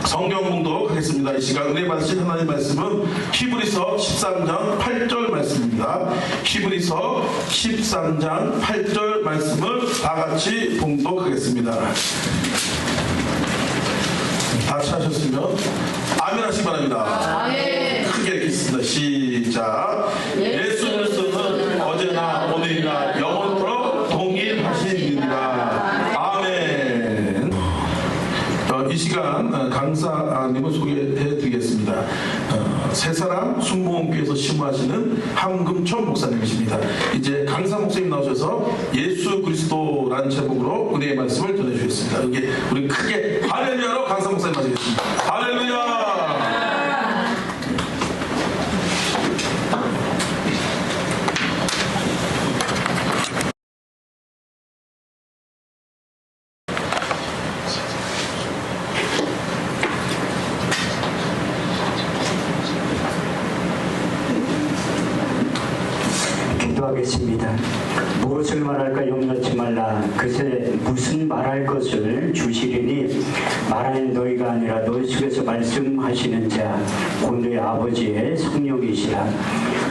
성경 봉독하겠습니다. 이 시간 은혜 받으신 하나님 말씀은 히브리서 13장 8절 말씀입니다. 히브리서 13장 8절 말씀을 다 같이 봉독하겠습니다. 다 같이 하셨으면 아멘 하시기 바랍니다. 아멘. 크게 읽겠습니다. 시작. 예수 그리스도는 어제나 오늘이나 영원토록 동일하신 이니라. 아멘. 이 시간 강사님을 소개해 드리겠습니다. 새사랑 순복음교회에서 심무하시는 함금천 목사님이십니다. 이제 강사 목사님 나오셔서 예수 그리스도라는 제목으로 은혜의 말씀을 전해주겠습니다. 여기 우리 크게 할렐루야로 강사 목사님 맞이겠습니다. 할렐루야. 기도하겠습니다. 무엇을 말할까 염려치 말라. 그새 무슨 말할 것을 주시리니 말하는 너희가 아니라 너희 속에서 말씀하시는 자 곧 너희 아버지의 성령이시라.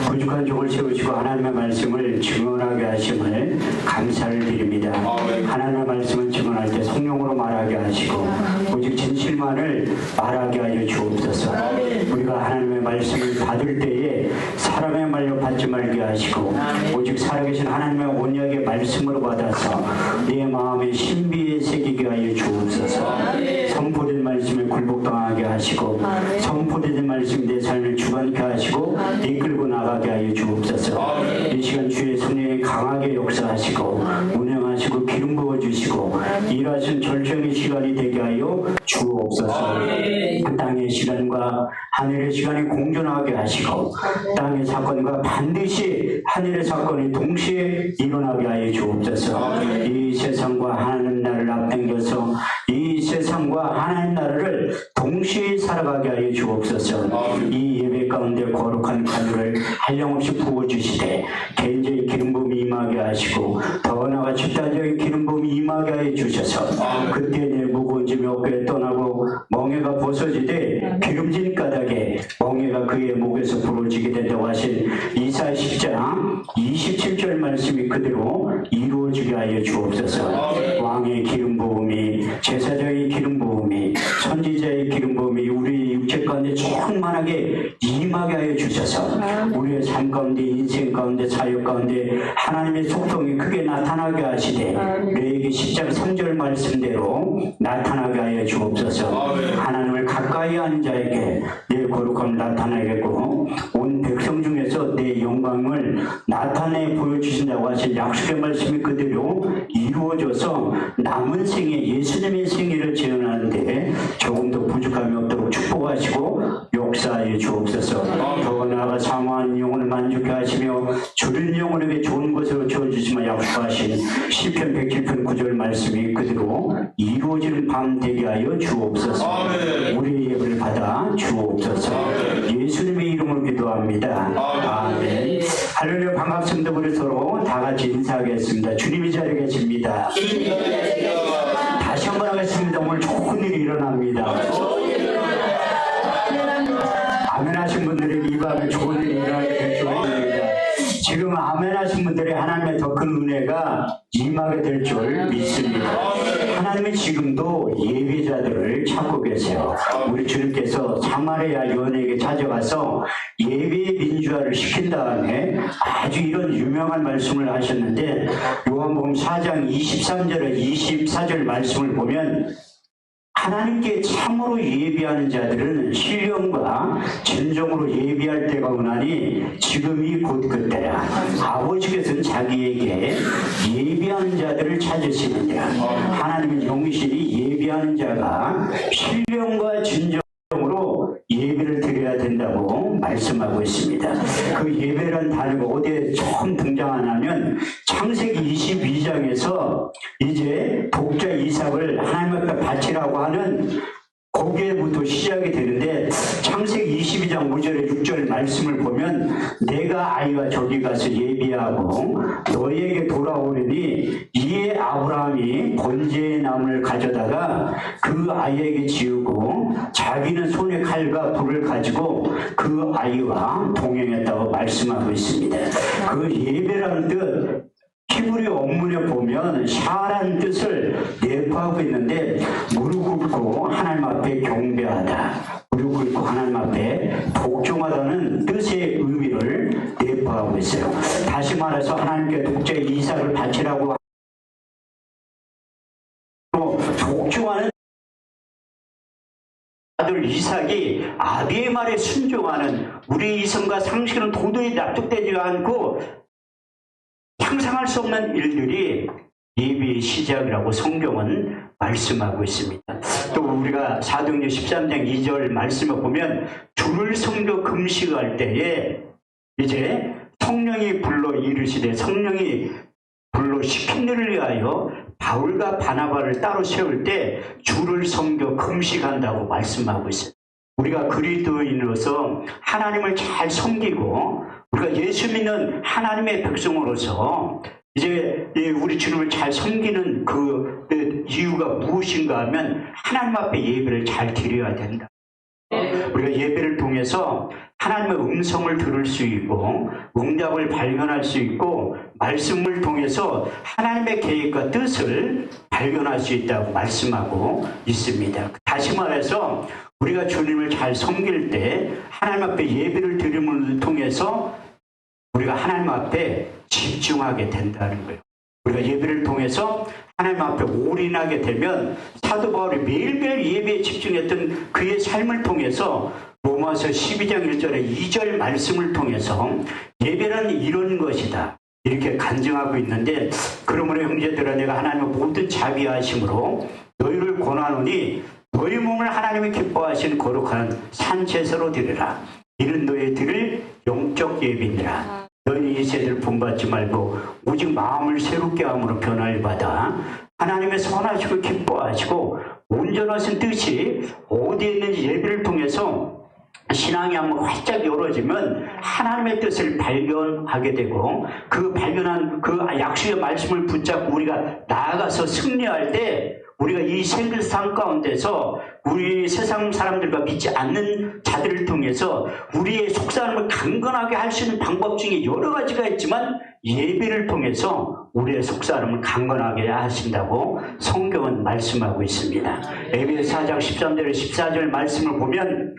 부족한 종을 세우시고 하나님의 말씀을 증언하게 하심을 감사를 드립니다. 하나님의 말씀을 증언할 때 성령으로 말하게 하시고 오직 진실만을 말하게 하여 주옵소서. 우리가 하나님의 말씀을 받을 때에 사람의 말로 받지 말게 하시고 오직 살아계신 하나님의 언약의 말씀으로 받아서 내 마음에 신비에 새기게 하여 주옵소서. 선포된 말씀에 굴복당하게 하시고 선포된 말씀 내 삶을 주관케 하시고 이끌고 나가게 하여 주옵소서. 이 시간 주의 성령이 강하게 역사하시고 운행하시고 기름 부어주시고 일하신 절정의 시간이 되게 하여 주옵소서. 땅의 시간과 하늘의 시간이 공존하게 하시고 땅의 사건과 반드시 하늘의 사건이 동시에 일어나게 하여 주옵소서. 이 세상과 하나님 나라를 앞당겨서 이 세상과 하나님 나라를 동시에 살아가게 하여 주옵소서. 이 예배 가운데 거룩한 가루를 한량없이 부어주시되 개인적인 기름 부음이 임하게 하시고 더 나아가 집단적인 기름 부음이 임하게 하여 주셔서 그때 내 무거운 짐이 어깨에 떠나고 멍에가 벗어지되 기름진 까닭에 멍에가 그의 목에서 부러지게 된다고 하신 이사야 10장 27절 말씀이 그대로 이루어지게 하여 주옵소서. 왕의 기름 부음이 제사장의 기름 부음이 선지자의 기름 부음이 우리 육체 가운데 충만하게 임하게 하여 주셔서 우리의 삶 가운데 인생 가운데 사역 가운데 하나님의 속성이 크게 나타나게 하시되 레위기 10장 3절 말씀대로 나타나게 하여 주옵소서. 하나님을 가까이 하는 자에게 내 거룩함을 나타내겠고 온 백성 중에서 내 영광을 나타내 보여주신다고 하신 약속의 말씀이 그대로 이루어져서 남은 생에 예수님의 생애를 재현하는데 조금 더 부족함이 없도록 축복하시고 역사하여 주옵소서. 더 나아가 사모한 영혼을 만족해 하시며 줄인 영혼에게 좋은 것으로 주어주시며 약속하신 시편 107편 9절 말씀이 그대로 이루어지는 밤 되게 하여 주옵소서. 우리의 예배를 받아 주옵소서. 예수님의 이름으로 기도합니다. 아멘. 할렐루야. 반갑습니다. 우리 서로 다 같이 인사하겠습니다. 주님이 자리에 계십니다. 다시 한번 하겠습니다. 오늘 좋은 일이 일어납니다. 아멘 하신 분들에게 이 밤에 좋은 일이 일어나게 될 줄 믿습니다. 지금 아멘 하신 분들의 하나님의 더 큰 은혜가 임하게 될 줄 믿습니다. 하나님은 지금도 예배자들을 찾고 계세요. 우리 주님께서 사마리아 여인에게 찾아가서 예배의 민주화를 시킨 다음에 아주 이런 유명한 말씀을 하셨는데 요한복음 4장 23절에 24절 말씀을 보면 하나님께 참으로 예비하는 자들은 신령과 진정으로 예비할 때가 오나니 지금이 곧 그때라. 아버지께서는 자기에게 예비하는 자들을 찾으시는데 하나님은 영신이 예비하는 자가 신령과 진정으로 예배를 드려야 된다고 말씀하고 있습니다. 그 예배라는 단어가 어디에 처음 등장하냐면 창세기 22장에서 이제 독자 이삭을 하나님 앞에 바치라고 하는 거기에부터 시작이 되는데 창세기 22장 5절에 6절 말씀을 보면 내가 아이가 저기 가서 예비하고 너희에게 돌아오리니 이에 아브라함이 번제의 나무를 가져다가 그 아이에게 지우고 자기는 손에 칼과 불을 가지고 그 아이와 동행했다고 말씀하고 있습니다. 그 예배라는 뜻 히브리 원문에 보면 샤라는 뜻을 내포하고 있는데 무릎 꿇고 하나님 앞에 경배하다, 무릎 꿇고 하나님 앞에 복종하다는 뜻의 의미를 내포하고 있어요. 다시 말해서 하나님께 독자의 이삭을 바치라고 복종하는 아들 이삭이 아비의 말에 순종하는 우리 이성과 상식은 도저히 납득되지 않고 상상할 수 없는 일들이 예배의 시작이라고 성경은 말씀하고 있습니다. 또 우리가 사도행전 13장 2절 말씀을 보면 주를 섬겨 금식할 때에 이제 성령이 불러 이르시되 성령이 불러 시킨 일을 위하여 바울과 바나바를 따로 세울 때 주를 섬겨 금식한다고 말씀하고 있어요. 우리가 그리스도인으로서 하나님을 잘 섬기고 우리가 예수 믿는 하나님의 백성으로서 이제 우리 주님을 잘 섬기는 그 이유가 무엇인가 하면 하나님 앞에 예배를 잘 드려야 된다. 우리가 예배를 통해서 하나님의 음성을 들을 수 있고 응답을 발견할 수 있고 말씀을 통해서 하나님의 계획과 뜻을 발견할 수 있다고 말씀하고 있습니다. 다시 말해서 우리가 주님을 잘 섬길 때 하나님 앞에 예배를 드림을 통해서 우리가 하나님 앞에 집중하게 된다는 거예요. 우리가 예배를 통해서 하나님 앞에 올인하게 되면 사도 바울이 매일매일 예배에 집중했던 그의 삶을 통해서 로마서 12장 1절의 2절 말씀을 통해서 예배는 이런 것이다 이렇게 간증하고 있는데, 그러므로 형제들아 내가 하나님의 모든 자비하심으로 너희를 권하노니 너희 몸을 하나님이 기뻐하시는 거룩한 산제사로 드리라. 이는 너희 드릴 영적 예배니라. 너희는 이 세대를 본받지 말고 오직 마음을 새롭게 함으로 변화를 받아 하나님의 선하시고 기뻐하시고 온전하신 뜻이 어디에 있는지 예배를 통해서 신앙이 한번 활짝 열어지면 하나님의 뜻을 발견하게 되고 그 발견한 그 약속의 말씀을 붙잡고 우리가 나아가서 승리할 때 우리가 이 세상 가운데서 우리 세상 사람들과 믿지 않는 자들을 통해서 우리의 속사람을 강건하게 할 수 있는 방법 중에 여러 가지가 있지만 예배를 통해서 우리의 속사람을 강건하게 하신다고 성경은 말씀하고 있습니다. 에베소 4장 13절에 14절 말씀을 보면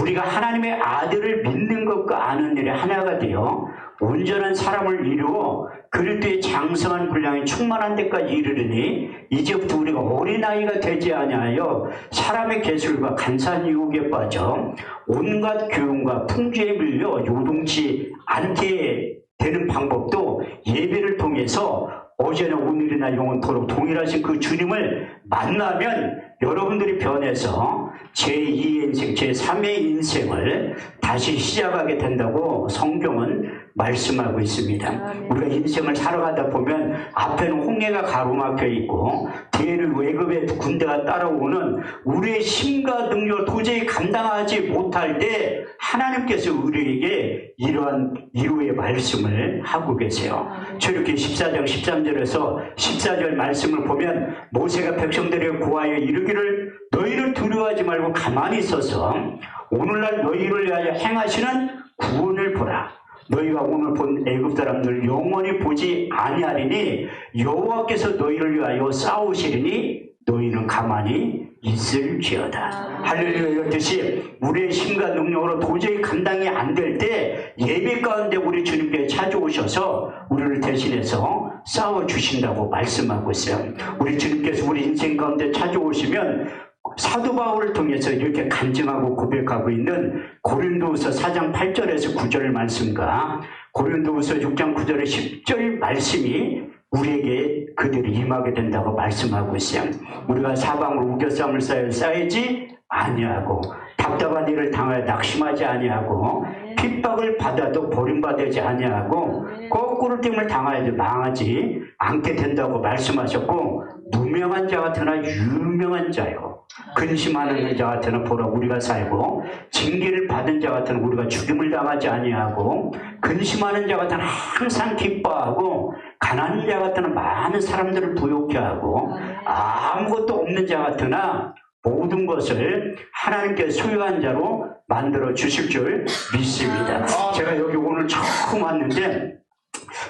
우리가 하나님의 아들을 믿는 것과 아는 일에 하나가 되어 온전한 사람을 이루어 그리스도의 장성한 분량이 충만한 데까지 이르르니 이제부터 우리가 어린아이가 되지 아니하여 사람의 계술과 간사한 유혹에 빠져 온갖 교훈과 풍주에 밀려 요동치 않게 되는 방법도 예배를 통해서 어제나 오늘이나 영원토록 동일하신 그 주님을 만나면 여러분들이 변해서 제2의 인생, 제3의 인생을 다시 시작하게 된다고 성경은 말씀하고 있습니다. 우리가 인생을 살아가다 보면 앞에는 홍해가 가로막혀 있고 뒤에는 외급의 군대가 따라오는 우리의 힘과 능력을 도저히 감당하지 못할 때 하나님께서 우리에게 이러한 위로의 말씀을 하고 계세요. 출애굽기 14장 13절에서 14절 말씀을 보면 모세가 백성들에게 고하여 이르기를 너희를 두려워하지 말고 가만히 있어서 오늘날 너희를 위하여 행하시는 구원을 보라. 너희가 오늘 본 애굽 사람들 영원히 보지 아니하리니 여호와께서 너희를 위하여 싸우시리니 너희는 가만히 있을지어다. 할렐루야. 이렇듯이 우리의 힘과 능력으로 도저히 감당이 안 될 때 예배 가운데 우리 주님께 찾아오셔서 우리를 대신해서 싸워주신다고 말씀하고 있어요. 우리 주님께서 우리 인생 가운데 찾아오시면 사도 바울을 통해서 이렇게 간증하고 고백하고 있는 고린도후서 4장 8절에서 9절 말씀과 고린도후서 6장 9절의 10절 말씀이 우리에게 그들이 임하게 된다고 말씀하고 있어요. 우리가 사방으로 우겨쌈을 쌓이지 아니하고 답답한 일을 당하여 낙심하지 아니하고 핍박을 받아도 버림받지 아니하고 거꾸로 됨을 당하여도 망하지 않게 된다고 말씀하셨고 아니고 무명한 자 같으나 유명한 자요. 근심하는 자 같으나 보라 우리가 살고 징계를 받은 자 같으나 우리가 죽임을 당하지 아니하고 근심하는 자 같으나 항상 기뻐하고 가난한 자 같으나 많은 사람들을 부욕케 하고 아무것도 없는 자 같으나 모든 것을 하나님께 소유한 자로 만들어 주실 줄 믿습니다. 제가 여기 오늘 처음 왔는데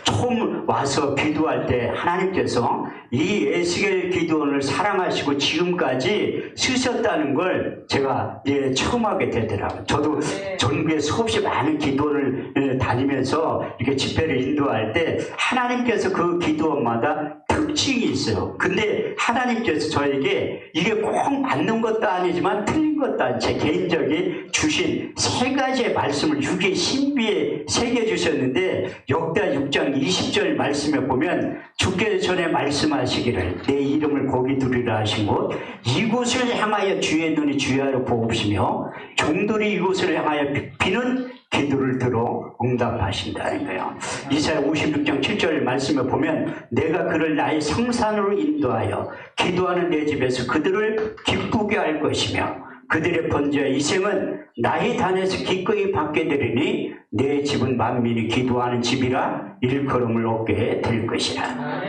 처음 와서 기도할 때 하나님께서 이 에스겔 기도원을 사랑하시고 지금까지 쓰셨다는 걸 제가 처음 하게 되더라고요. 저도 전국에 수없이 많은 기도원을 다니면서 이렇게 집회를 인도할 때 하나님께서 그 기도원마다 특징이 있어요. 근데 하나님께서 저에게 이게 꼭 맞는 것도 아니지만 틀린 것도 아니 제 개인적인 주신 세 가지의 말씀을 6의 신비에 새겨주셨는데 역대하 6장 20절 말씀에 보면 주께서 전에 말씀하시기를 내 이름을 거기 두리라 하신 곳 이곳을 향하여 주의 눈이 주야로 보옵시며 종들이 이곳을 향하여 비는 기도를 들어 응답하신다는 거예요. 이사야 56장 7절 말씀에 보면 내가 그를 나의 성산으로 인도하여 기도하는 내 집에서 그들을 기쁘게 할 것이며 그들의 번제와 이생은 나의 단에서 기꺼이 받게 되리니 내 집은 만민이 기도하는 집이라 일컬음을 얻게 될 것이라.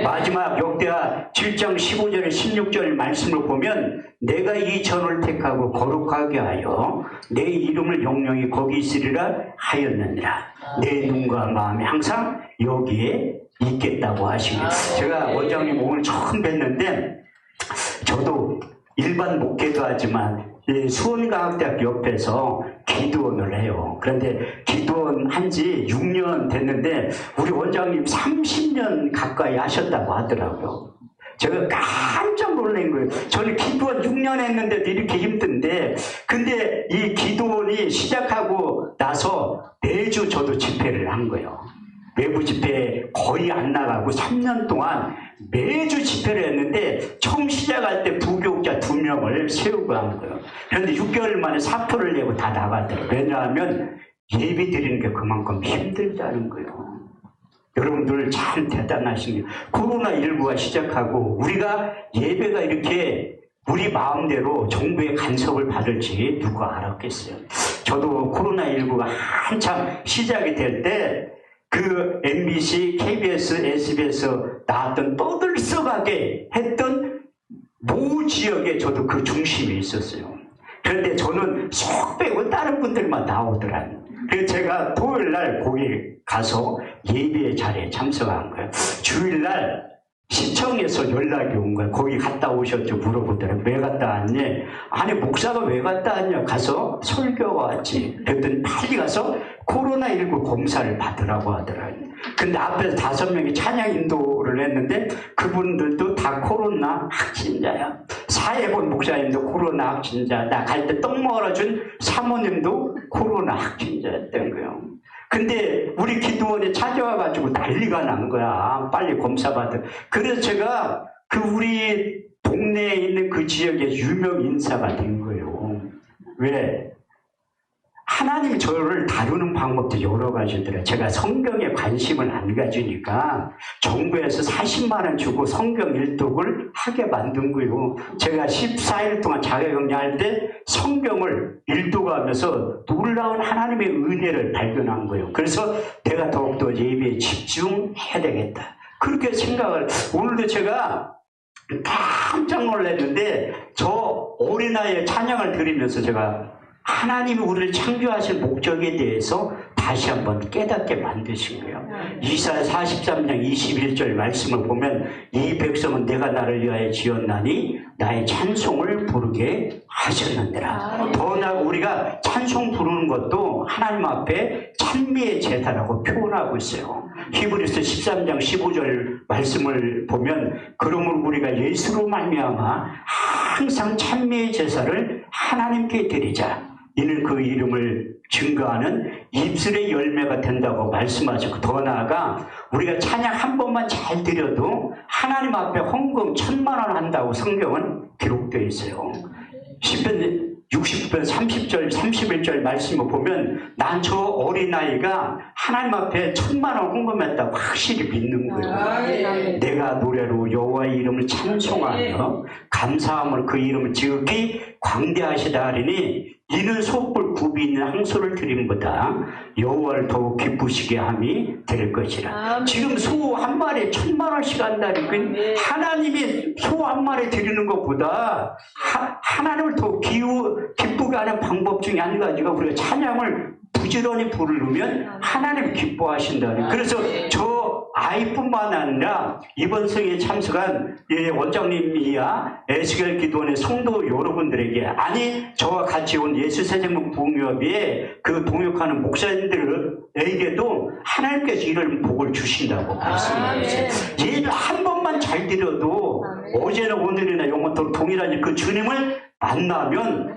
마지막 역대하 7장 15절 16절 말씀을 보면 내가 이 전을 택하고 거룩하게 하여 내 이름을 영영히 거기 있으리라 하였느니라. 내 눈과 마음이 항상 여기에 있겠다고 하시고 제가 원장님 오늘 처음 뵀는데 저도 일반 목회도 하지만 수원과학대학교 옆에서 기도원을 해요. 그런데 기도원 한지 6년 됐는데 우리 원장님 30년 가까이 하셨다고 하더라고요. 제가 깜짝 놀란 거예요. 저는 기도원 6년 했는데도 이렇게 힘든데 근데 이 기도원이 시작하고 나서 매주 저도 집회를 한 거예요. 외부 집회 거의 안 나가고 3년 동안 매주 집회를 했는데 처음 시작할 때 부교육자 2명을 세우고 한 거예요. 그런데 6개월 만에 사표를 내고 다 나가더라고요. 왜냐하면 예배 드리는 게 그만큼 힘들다는 거예요. 여러분들 참 대단하신 게 코로나19가 시작하고 우리가 예배가 이렇게 우리 마음대로 정부의 간섭을 받을지 누가 알았겠어요. 저도 코로나19가 한참 시작이 될 때 그 MBC, KBS, SBS 나왔던 떠들썩하게 했던 모 지역에 저도 그 중심에 있었어요. 그런데 저는 쏙 빼고 다른 분들만 나오더라고요. 그래서 제가 토요일날 거기 가서 예배 자리에 참석한 거예요. 주일날 시청에서 연락이 온 거예요. 거기 갔다 오셨죠? 물어보더라고요. 왜 갔다 왔니? 아니 목사가 왜 갔다 왔냐? 가서 설교가 왔지. 그랬더니 빨리 가서 코로나19 검사를 받으라고 하더라고요. 근데 앞에서 5명이 찬양 인도를 했는데 그분들도 다 코로나 확진자야. 사회본 목사님도 코로나 확진자. 나 갈 때 떡 먹으러 준 사모님도 코로나 확진자였던 거예요. 근데 우리 기도원에 찾아와가지고 난리가 난 거야. 빨리 검사받아. 그래서 제가 그 우리 동네에 있는 그 지역의 유명 인사가 된 거예요. 왜? 하나님이 저를 다루는 방법도 여러 가지더라고요. 제가 성경에 관심을 안 가지니까 정부에서 40만 원 주고 성경 일독을 하게 만든 거예요. 제가 14일 동안 자가격리할 때 성경을 일독하면서 놀라운 하나님의 은혜를 발견한 거예요. 그래서 내가 더욱더 예배에 집중해야 되겠다. 그렇게 생각을 오늘도 제가 깜짝 놀랐는데 저 어린 나이에 찬양을 드리면서 제가 하나님이 우리를 창조하신 목적에 대해서 다시 한번 깨닫게 만드신 거예요. 이사야 43장 21절 말씀을 보면 이 백성은 내가 나를 위하여 지었나니 나의 찬송을 부르게 하셨느니라. 더 나아가 우리가 찬송 부르는 것도 하나님 앞에 찬미의 제사라고 표현하고 있어요. 히브리서 13장 15절 말씀을 보면 그러므로 우리가 예수로 말미암아 항상 찬미의 제사를 하나님께 드리자. 이는 그 이름을 증거하는 입술의 열매가 된다고 말씀하시고 더 나아가 우리가 찬양 한 번만 잘 드려도 하나님 앞에 헌금 1000만 원 한다고 성경은 기록되어 있어요. 시편 60절, 30절, 31절 말씀을 보면 난 저 어린아이가 하나님 앞에 천만을 헌금했다고 확실히 믿는 거예요. 내가 노래로 여호와의 이름을 찬송하며 감사함으로 그 이름을 지극히 광대하시다 하리니 이는 소뿔 굽이 있는 항소를 드림보다 여호와를 더욱 기쁘시게 함이 될 것이라. 지금 소 한 마리에 1,000,000원씩 한다니까 하나님이 소 한 마리 드리는 것보다 하나님을 더 기쁘게 하는 방법 중에 한 가지가 우리가 찬양을 부지런히 부르면 하나님 기뻐하신다는. 그래서 저 아이뿐만 아니라 이번 성에 참석한 원장님이야 에스겔 기도원의 성도 여러분들에게, 아니 저와 같이 온 예수세대문 부흥협의회 그 동역하는 목사님들에게도 하나님께서 이런 복을 주신다고 말씀하셨어요. 예를 한 번만 잘 드려도 어제나 오늘이나 영원토록 동일한 그 주님을 만나면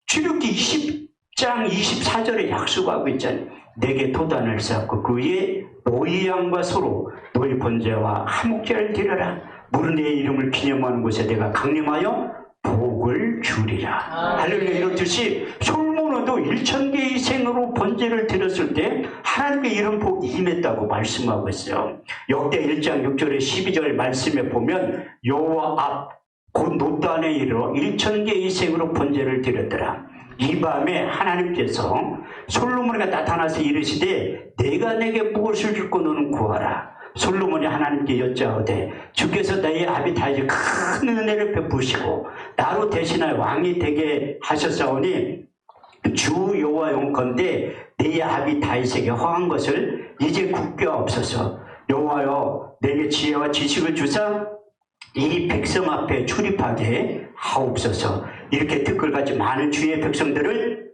출애굽기 20장 24절에 약속하고 있잖아요. 내게 도단을 쌓고 그 위에 너희 양과 소로 너희 번제와 화목제를 드려라. 무릇 내 이름을 기념하는 곳에 내가 강림하여 복을 주리라. 할렐루야. 이렇듯이 솔로몬도 1,000개 희생으로 번제를 드렸을 때 하나님께 이런 복이 임했다고 말씀하고 있어요. 역대 1장 6절에 12절 말씀에 보면 여호와 앞 곧 노단에 이르러 1,000개 희생으로 번제를 드렸더라. 이 밤에 하나님께서 솔로몬에게 나타나서 이르시되 내가 내게 무엇을 줄고 너는 구하라. 솔로몬이 하나님께 여짜오되 주께서 나의 아비 다윗에 큰 은혜를 베푸시고 나로 대신하여 왕이 되게 하셨사오니 주 여호와 영건대 내 아비 다윗에게 허한 것을 이제 굳게 없소서. 여호와여 내게 지혜와 지식을 주사 이 백성 앞에 출입하게 하옵소서. 이렇게 뜻글같이 많은 주의 백성들을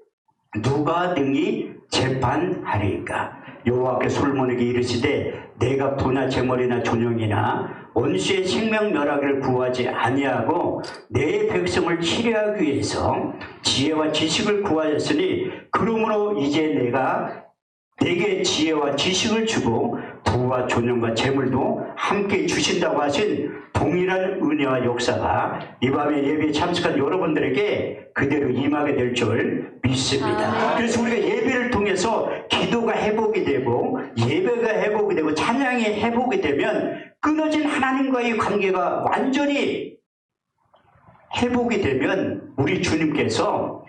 누가 능히 재판하리까. 여호와께 솔로몬에게 이르시되 내가 부나 제물이나 존영이나 원수의 생명 멸하기를 구하지 아니하고 내 백성을 치료하기 위해서 지혜와 지식을 구하였으니 그러므로 이제 내가 내게 지혜와 지식을 주고 부와 존영과 재물도 함께 주신다고 하신 동일한 은혜와 역사가 이 밤에 예배에 참석한 여러분들에게 그대로 임하게 될 줄 믿습니다. 그래서 우리가 예배를 통해서 기도가 회복이 되고 예배가 회복이 되고 찬양이 회복이 되면 끊어진 하나님과의 관계가 완전히 회복이 되면 우리 주님께서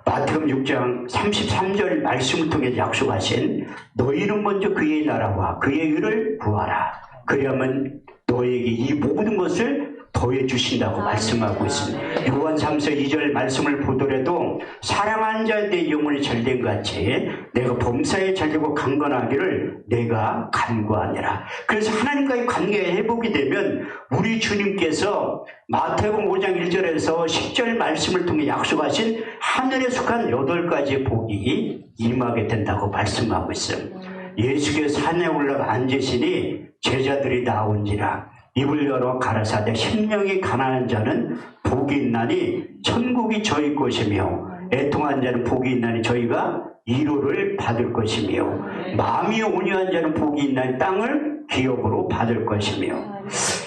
마태복음 6장 33절 말씀을 통해 약속하신 너희는 먼저 그의 나라와 그의 의를 구하라. 그리하면 너에게 이 모든 것을 더해 주신다고 말씀하고 있습니다. 요한 3서 2절 말씀을 보더라도 사랑하는 자에 대해 영혼이 잘된 같이 내가 범사에 잘되고 강건하기를 내가 간구하니라. 그래서 하나님과의 관계가 회복이 되면 우리 주님께서 마태복음 5장 1절에서 10절 말씀을 통해 약속하신 하늘에 속한 8가지의 복이 임하게 된다고 말씀하고 있어요. 예수께서 산에 올라가 앉으시니 제자들이 나온지라 입을 열어 가라사대 심령이 가난한 자는 복이 있나니 천국이 저희 것이며 애통한 자는 복이 있나니 저희가 위로를 받을 것이며 마음이 온유한 자는 복이 있나니 땅을 기업으로 받을 것이며.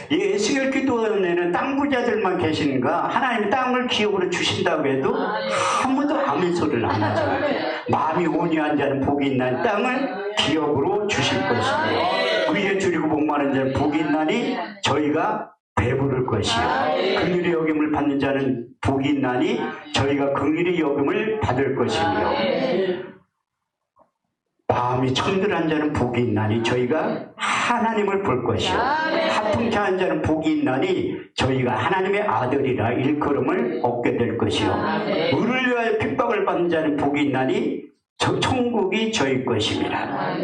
이 에스겔 기도원에는 땅 부자들만 계신가? 하나님 땅을 기업으로 주신다고 해도 아무도 아멘 소리를 안 하죠. 마음이 온유한 자는 복이 있나니 땅을 기업으로 주실 것이며 의에 줄이고 목마른 자는 복이 있나니 저희가 배부를 것이요 긍휼의 여김을 받는 자는 복이 있나니 저희가 긍휼의 여김을 받을 것이며 마음이 청결한 자는 복이 있나니 저희가 하나님을 볼 것이요 합통케한 자는 복이 있나니 저희가 하나님의 아들이라 일컬음을 얻게 될 것이요 의를 위하여 핍박을 받는 자는 복이 있나니 천국이 저희 것입니다.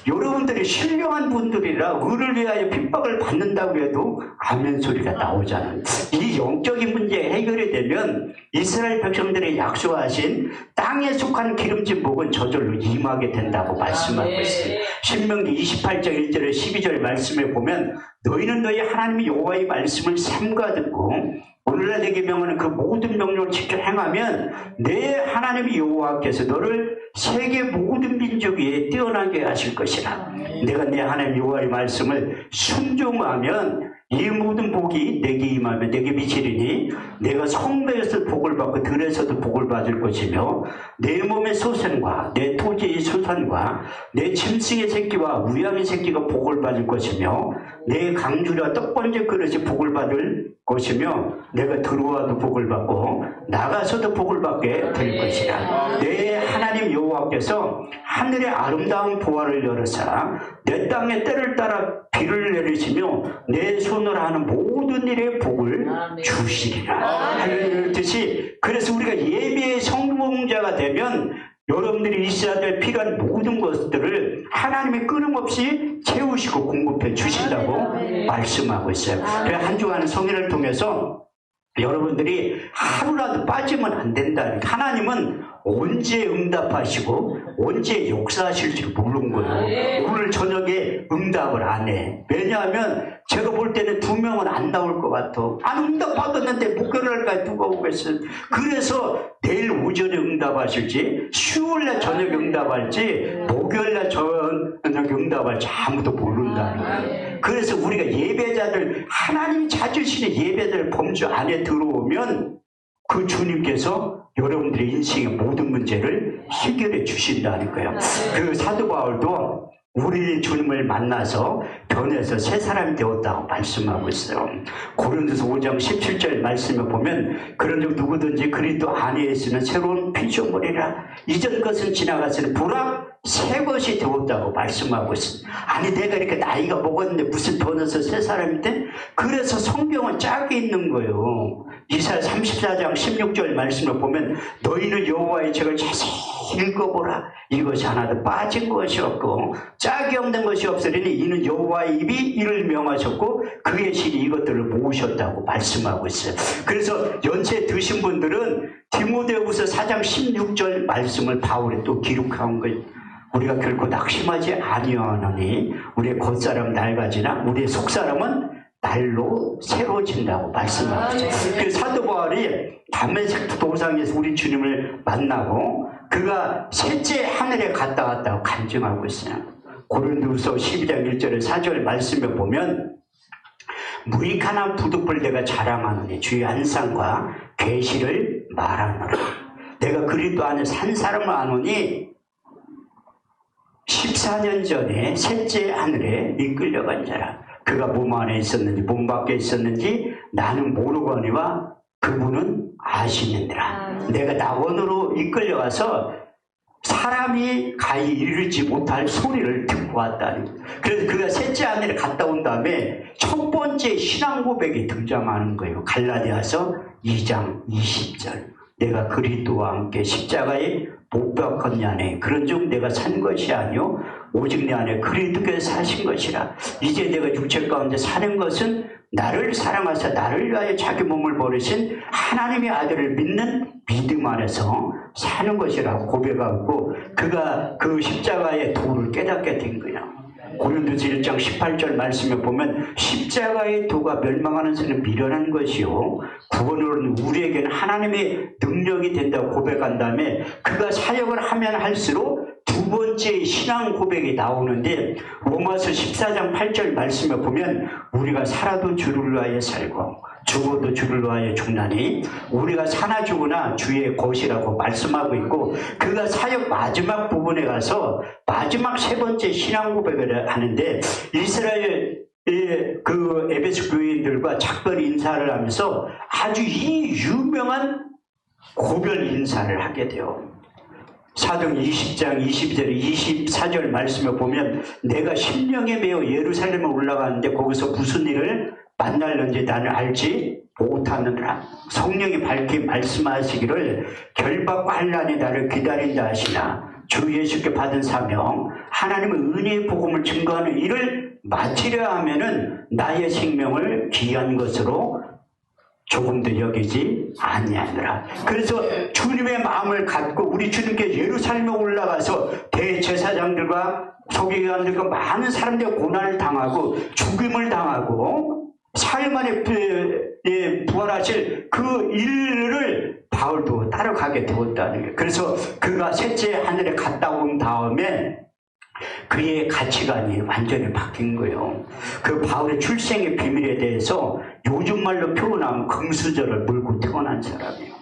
여러분들이 신령한 분들이라 의를 위하여 핍박을 받는다고 해도 아멘 소리가 나오잖아요. 이 영적인 문제 해결이 되면 이스라엘 백성들의 약속하신 땅에 속한 기름진 복은 저절로 임하게 된다고 말씀하고 있습니다. 신명기 28장 1절에 12절 말씀에 보면 너희는 너희 하나님 여호와의 말씀을 삼가 듣고 오늘날 내게 명하는 그 모든 명령을 지켜 행하면 내 하나님 여호와께서 너를 세계 모든 민족 위에 뛰어나게 하실 것이라. 내가 내 하나님 여호와의 말씀을 순종하면 이 모든 복이 내게 임하면 내게 미치리니 내가 성배에서 복을 받고 들에서도 복을 받을 것이며 내 몸의 소산과 내 토지의 소산과 내 짐승의 새끼와 우양의 새끼가 복을 받을 것이며 내 강주리와 떡번제 그릇이 복을 받을 것이며 내가 들어와도 복을 받고 나가서도 복을 받게 될 것이라. 내 하나님 여호와께서 하늘의 아름다운 보화를 열으사 내 땅에 때를 따라 비를 내리시며 내 손으로 하는 모든 일에 복을 주시리라. 하는 뜻이, 그래서 우리가 예배의 성공자가 되면 여러분들이 있어야 될 필요한 모든 것들을 하나님이 끊임없이 채우시고 공급해 주신다고 말씀하고 있어요. 그래서 한 주간의 성인을 통해서 여러분들이 하루라도 빠지면 안 된다. 하나님은 언제 응답하시고 언제 역사하실지 모르는 거예요. 오늘 저녁에 응답을 안 해. 왜냐하면 제가 볼 때는 2명은 안 나올 것 같아. 응답 받았는데 목요일날까지 누가 오겠어요. 그래서 내일 오전에 응답하실지, 수요일날 저녁에 응답할지, 목요일날 저녁에 응답할지 아무도 모른다는 거예요. 그래서 우리가 예배자들, 하나님이 찾으시는 예배자들 범주 안에 들어오면 그 주님께서 여러분들의 인생의 모든 문제를 해결해 주신다는 거예요. 그 사도 바울도 우리 주님을 만나서 변해서 새 사람이 되었다고 말씀하고 있어요. 고린도서 5장 17절 말씀에 보면 그런즉 누구든지 그리스도 안에 있으면 새로운 피조물이라 이전 것은 지나갔으니 보라 새 것이 되었다고 말씀하고 있습니다. 아니 내가 이렇게 나이가 먹었는데 무슨 변해서 새 사람이 돼? 그래서 성경은 짝이 있는 거예요. 이사야 34장 16절 말씀을 보면 너희는 여호와의 책을 자세히 읽어보라. 이것이 하나도 빠진 것이 없고 짝이 없는 것이 없으리니 이는 여호와의 입이 이를 명하셨고 그의 신이 이것들을 모으셨다고 말씀하고 있어요. 그래서 연세 드신 분들은 디모데후서 4장 16절 말씀을 바울이 또 기록한 거예요. 우리가 결코 낙심하지 아니하노니 우리의 겉사람 낡아지나 우리의 속사람은 날로 새로워진다고 말씀하고 있어요. 그래서 사도 바울이 담메색 도상에서 우리 주님을 만나고 그가 셋째 하늘에 갔다 왔다고 간증하고 있어요. 고린도후서 12장 1절에 4절 말씀에 보면 무익하나 부득불 내가 자랑하노니 주의 안상과 계시를 말하노라. 내가 그리스도 안에 산 사람을 아노니 14년 전에 셋째 하늘에 이끌려간 자라. 그가 몸 안에 있었는지 몸 밖에 있었는지 나는 모르거니와 그분은 아시느니라. 내가 낙원으로 이끌려가서 사람이 가히 이르지 못할 소리를 듣고 왔다니. 그래서 그가 셋째 하늘에 갔다 온 다음에 첫 번째 신앙 고백이 등장하는 거예요. 갈라디아서 2장 20절. 내가 그리스도와 함께 십자가에 못 박았냐네. 그런즉 내가 산 것이 아니요 오직 내 안에 그리스도께서 사신 것이라. 이제 내가 육체 가운데 사는 것은 나를 사랑하사 나를 위하여 자기 몸을 버리신 하나님의 아들을 믿는 믿음 안에서 사는 것이라고 고백하고 그가 그 십자가의 도를 깨닫게 된 거야. 고린도서 1장 18절 말씀에 보면 십자가의 도가 멸망하는 것은 미련한 것이요 구원으로는 우리에게는 하나님의 능력이 된다고 고백한 다음에 그가 사역을 하면 할수록 두 번째 신앙 고백이 나오는데 로마서 14장 8절 말씀에 보면 우리가 살아도 주를 위하여 살고 죽어도 주를 위하여 죽나니 우리가 사나 죽으나 주의 것이라고 말씀하고 있고 그가 사역 마지막 부분에 가서 마지막 세 번째 신앙 고백을 하는데 이스라엘 그 에베소 교인들과 작별 인사를 하면서 아주 이 유명한 고별 인사를 하게 돼요. 사도행 20장 22절 24절 말씀에 보면 내가 심령에 매어 예루살렘에 올라가는데 거기서 무슨 일을 만날는지 나는 알지 못하느라. 성령이 밝히 말씀하시기를 결박과 환난이 나를 기다린다 하시나 주 예수께 받은 사명 하나님의 은혜의 복음을 증거하는 일을 마치려 하면은 나의 생명을 귀한 것으로 조금도 여기지 아니하느라. 그래서 주님의 마음을 갖고 우리 주님께 예루살렘에 올라가서 대제사장들과 서기관들과 많은 사람들이 고난을 당하고 죽임을 당하고 사흘 만에 부활하실 그 일을 바울도 따라가게 되었다는 거예요. 그래서 그가 셋째 하늘에 갔다 온 다음에 그의 가치관이 완전히 바뀐 거예요. 그 바울의 출생의 비밀에 대해서 요즘 말로 표현하면 금수저를 물고 태어난 사람이에요.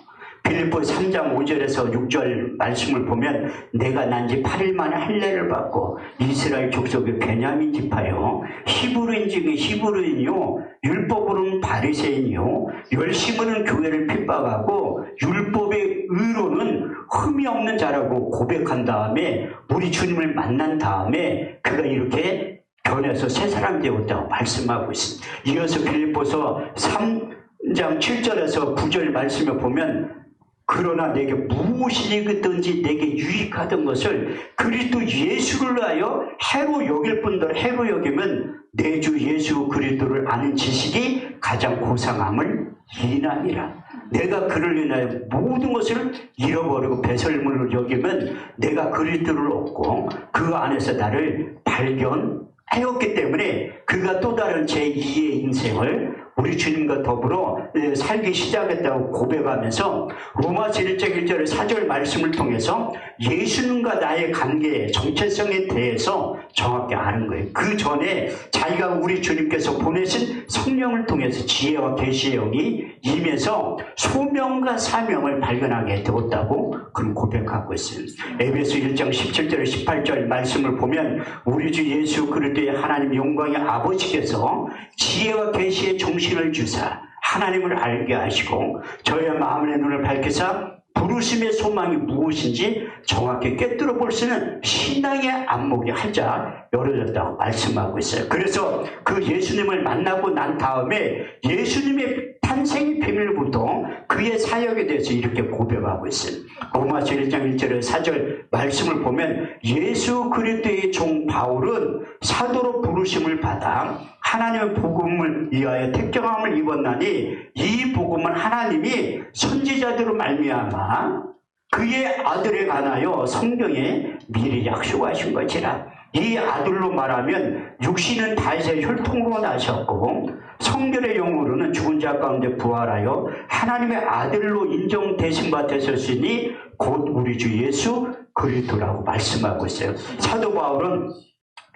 빌립보 3장 5절에서 6절 말씀을 보면 내가 난 지 8일 만에 할례를 받고 이스라엘 족속의 베냐민 지파요 히브리인 중에 히브리인이요 율법으로는 바리새인이요 열심으로는 교회를 핍박하고 율법의 의로는 흠이 없는 자라고 고백한 다음에 우리 주님을 만난 다음에 그가 이렇게 변해서 새 사람 되었다고 말씀하고 있습니다. 이어서 빌립보서 3장 7절에서 9절 말씀을 보면 그러나 내게 무엇이든지 내게 유익하던 것을 그리스도 예수를 위하여 해로 여길 뿐더러 해로 여기면 내 주 예수 그리스도를 아는 지식이 가장 고상함을 인하니라. 내가 그를 인하여 모든 것을 잃어버리고 배설물을 여기면 내가 그리스도를 얻고 그 안에서 나를 발견하였기 때문에 그가 또 다른 제2의 인생을 우리 주님과 더불어 살기 시작했다고 고백하면서 로마서 1장 1절 4절 말씀을 통해서 예수님과 나의 관계의 정체성에 대해서 정확히 아는 거예요. 그 전에 자기가 우리 주님께서 보내신 성령을 통해서 지혜와 계시의 영이 임해서 소명과 사명을 발견하게 되었다고 그런 고백하고 있어요. 에베소 1장 17절 18절 말씀을 보면 우리 주 예수 그리스도의 하나님 영광의 아버지께서 지혜와 계시의 정신을 주사 하나님을 알게 하시고 저의 마음의 눈을 밝히사 부르심의 소망이 무엇인지 정확히 꿰뚫어 볼 수 있는 신앙의 안목이 활짝 열어졌다고 말씀하고 있어요. 그래서 그 예수님을 만나고 난 다음에 예수님의 탄생의 비밀부터 그의 사역에 대해서 이렇게 고백하고 있어요. 로마서 1장 1절 4절 말씀을 보면 예수 그리스도의 종 바울은 사도로 부르심을 받아 하나님의 복음을 위하여 택정함을 입었나니 이 복음은 하나님이 선지자들로 말미암아 그의 아들에 관하여 성경에 미리 약속하신 것이라. 이 아들로 말하면 육신은 다윗의 혈통으로 나셨고 성결의 영으로는 죽은 자 가운데 부활하여 하나님의 아들로 인정되신 바 되셨으니 곧 우리 주 예수 그리스도라고 말씀하고 있어요. 사도 바울은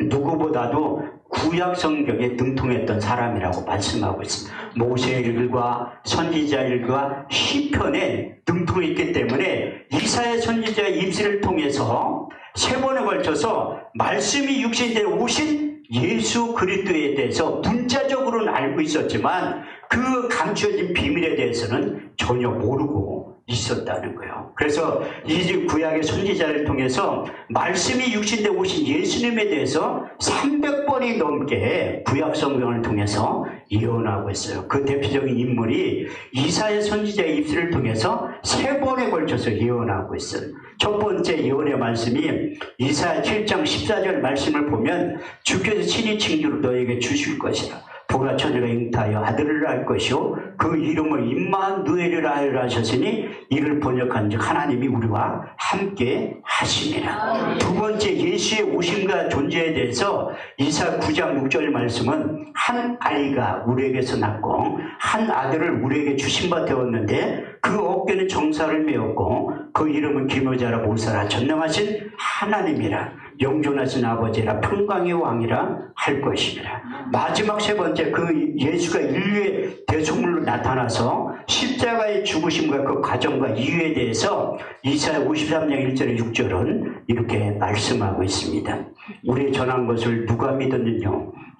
누구보다도 구약 성경에 등통했던 사람이라고 말씀하고 있습니다. 모세의 일과 선지자의 일과 시편에 등통했기 때문에 이사야 선지자의 입술을 통해서 세 번에 걸쳐서 말씀이 육신에 오신 예수 그리스도에 대해서 문자적으로는 알고 있었지만 그 감춰진 비밀에 대해서는 전혀 모르고 있었다는 거예요. 그래서 이 구약의 선지자를 통해서 말씀이 육신에 오신 예수님에 대해서 300번이 넘게 구약 성경을 통해서 예언하고 있어요. 그 대표적인 인물이 이사야 선지자의 입술을 통해서 3번에 걸쳐서 예언하고 있어요. 첫 번째 예언의 말씀이 이사야 7장 14절 말씀을 보면 주께서 친히 칭주로 너에게 주실 것이라. 보라 처녀가 잉타하여 아들을 낳을 것이요 그 이름을 임마누엘이라 하셨으니 이를 번역한 즉 하나님이 우리와 함께 하심이라. 두 번째 예수의 오심과 존재에 대해서 이사 9장 6절 말씀은 한 아이가 우리에게서 낳고 한 아들을 우리에게 주신 바 되었는데 그 어깨는 정사를 메었고 그 이름은 기묘자라 모사라 전능하신 하나님이라. 영존하신 아버지라 평강의 왕이라 할 것이니라. 마지막 세 번째 그 예수가 인류의 대속물로 나타나서 십자가의 죽으심과 그 과정과 이유에 대해서 이사야 53장 1절에 6절은 이렇게 말씀하고 있습니다. 우리의 전한 것을 누가 믿었느냐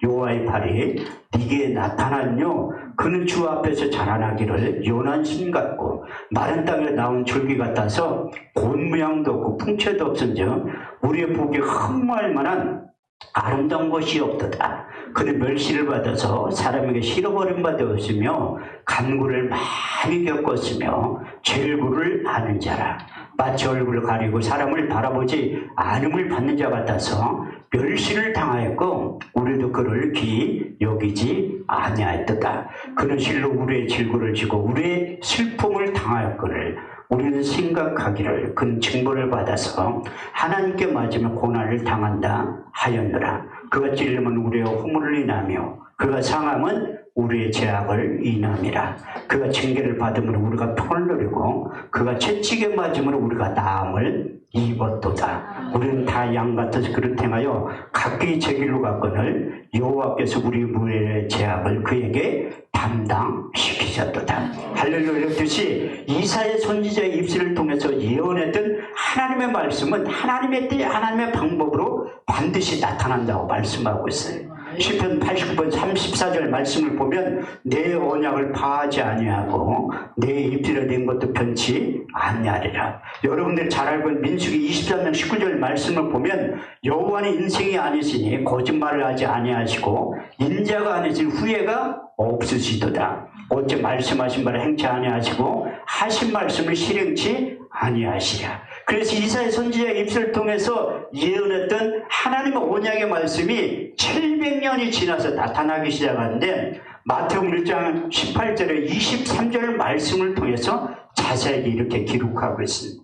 여호와의 팔이 네게 나타났뇨 그는 주 앞에서 자라나기를 연한 심 같고 마른 땅에 나온 줄기 같아서 곤 모양도 없고 풍채도 없은즉 우리의 보기에 흠모할 만한 아름다운 것이 없도다. 그는 멸시를 받아서 사람에게 실어버린 바 되었으며 간구를 많이 겪었으며 죄를 아는 자라. 마치 얼굴을 가리고 사람을 바라보지 않음을 받는 자 같아서 멸시를 당하였고 우리도 그를 귀히 여기지 아니하였도다. 그는 실로 우리의 질고를 지고 우리의 슬픔을 당하였거늘 우리는 생각하기를 그는 징벌을 받아서 하나님께 맞으며 고난을 당한다 하였노라. 그가 찔림은 우리의 허물을 인하며 그가 상함은 우리의 죄악을 인함이라. 그가 징계를 받음으로 우리가 평을 누리고 그가 채찍에 맞음으로 우리가 나음을 입었도다. 우리는 다 양 같아서 그릇 행하여 각기 제 길로 갔거늘 여호와께서 우리 무리의 죄악을 그에게 담당시키셨도다. 할렐루야. 이렇듯이 이사야 선지자의 입술을 통해서 예언했던 하나님의 말씀은 하나님의 때 하나님의 방법으로 반드시 나타난다고 말씀하고 있어요. 시편 89편 34절 말씀을 보면 내 언약을 파하지 아니하고 내 입술에 낸 것도 변치 아니하리라. 여러분들 잘 알고 있는 민수기 23장 19절 말씀을 보면 여호와는 인생이 아니시니 거짓말을 하지 아니하시고 인자가 아니신 후회가 없으시도다. 어째 말씀하신 바를 행치 아니하시고 하신 말씀을 실행치 아니하시랴. 그래서 이사야 선지자의 입술을 통해서 예언했던 하나님의 언약의 말씀이 700년이 지나서 나타나기 시작하는데 마태복음 1장 18절에 23절 말씀을 통해서 자세히 이렇게 기록하고 있습니다.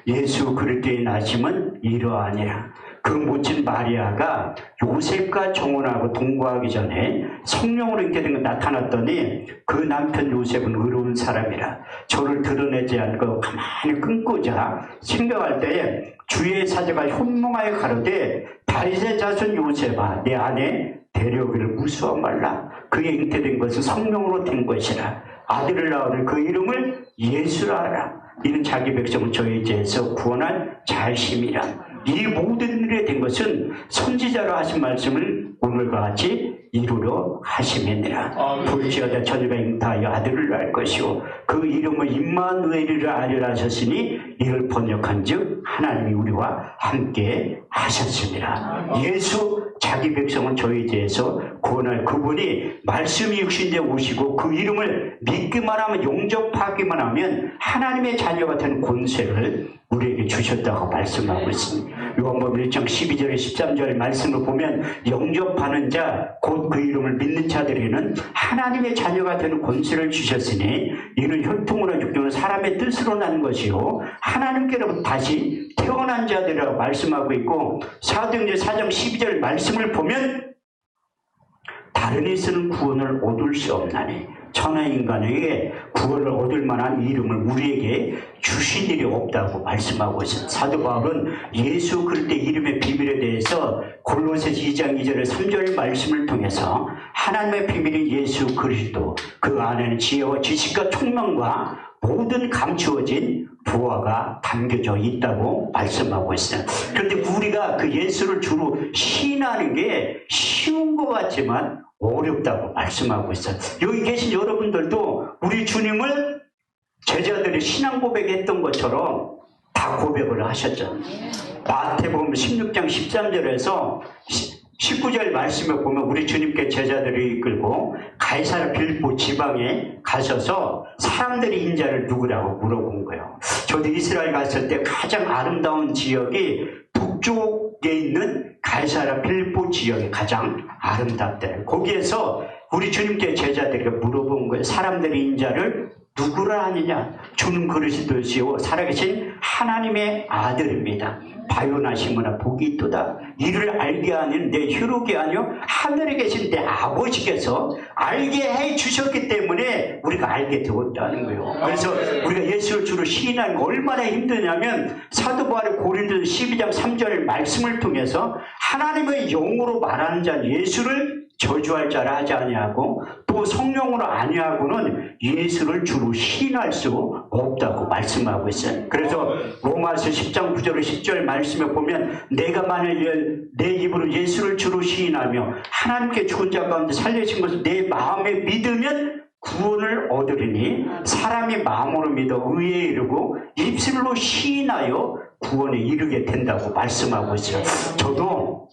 예수 그리스도의 나심은 이러하니라. 그 모친 마리아가 요셉과 정혼하고 동거하기 전에 성령으로 있게 된 거 나타났더니 그 남편 요셉은 의로운 사람이라. 저를 드러내지 않고 가만히 끊고자 생각할 때에 주의 사자가 현몽하여 가로되 다윗의 자손 요셉아 내 아내 데려오기를 무수하 말라. 그의 잉태된 것은 성령으로 된 것이라. 아들을 낳으니 그 이름을 예수라 하라. 이는 자기 백성을 저의 죄에서 구원할 자심이라. 이 모든 일에 된 것은 선지자로 하신 말씀을 오늘과 같이 이루려 하심이니라. 볼지어다 처녀가 잉타하여 아들을 낳을 것이요 그 이름을 임마누엘이라 하리라 하셨으니 이를 번역한즉 하나님이 우리와 함께 하셨습니다. 예수 자기 백성은 저희 죄에서 구원할 그분이 말씀이 육신되어 오시고 그 이름을 믿기만 하면 영접하기만 하면 하나님의 자녀가 된 권세를 우리에게 주셨다고 말씀하고 있습니다. 요한복음 1장 12절 13절 말씀을 보면 영접하는 자 곧 그 이름을 믿는 자들에게는 하나님의 자녀가 되는 권세를 주셨으니 이는 혈통으로 육정은 사람의 뜻으로 난 것이요 하나님께로부터 다시 태어난 자들이라고 말씀하고 있고 사도행전 4장 12절 말씀을 보면 다른 이서는 구원을 얻을 수 없나니 천하 인간에게 구원을 얻을 만한 이름을 우리에게 주신 일이 없다고 말씀하고 있습니다. 사도 바울은 예수 그리스도의 이름의 비밀에 대해서 골로새서 2장 2절 3절 말씀을 통해서 하나님의 비밀인 예수 그리스도 그 안에는 지혜와 지식과 총명과 모든 감추어진 부하가 담겨져 있다고 말씀하고 있어요. 그런데 우리가 그 예수를 주로 시인하는 게 쉬운 것 같지만 어렵다고 말씀하고 있어요. 여기 계신 여러분들도 우리 주님을 제자들이 신앙 고백했던 것처럼 다 고백을 하셨잖아요. 마태복음 16장 13절에서 19절 말씀에 보면 우리 주님께 제자들을 이끌고 가이사랴 빌립보 지방에 가셔서 사람들이 인자를 누구라고 물어본 거예요. 저도 이스라엘 갔을 때 가장 아름다운 지역이 북쪽에 있는 가이사랴 빌립보 지역이 가장 아름답대요. 거기에서 우리 주님께 제자들에게 물어본 거예요. 사람들이 인자를 누구라 하느냐? 주는 그리스도시요 살아계신 하나님의 아들입니다. 바요나시므나 복이 있도다. 이를 알게 하는 내 혈육이 아니요 하늘에 계신 내 아버지께서 알게 해 주셨기 때문에 우리가 알게 되었다는 거예요. 그래서 우리가 예수를 주로 시인하는 게 얼마나 힘드냐면 사도 바울이 고린도서 12장 3절 말씀을 통해서 하나님의 영으로 말하는 자는 예수를 저주할 자라 하지 아니하고 또 성령으로 아니하고는 예수를 주로 시인할 수 없다고 말씀하고 있어요. 그래서 로마서 10장 9절 10절 말씀에 보면 내가 만일 내 입으로 예수를 주로 시인하며 하나님께 죽은 자 가운데 살리신 것을 내 마음에 믿으면 구원을 얻으리니 사람이 마음으로 믿어 의에 이르고 입술로 시인하여 구원에 이르게 된다고 말씀하고 있어요. 저도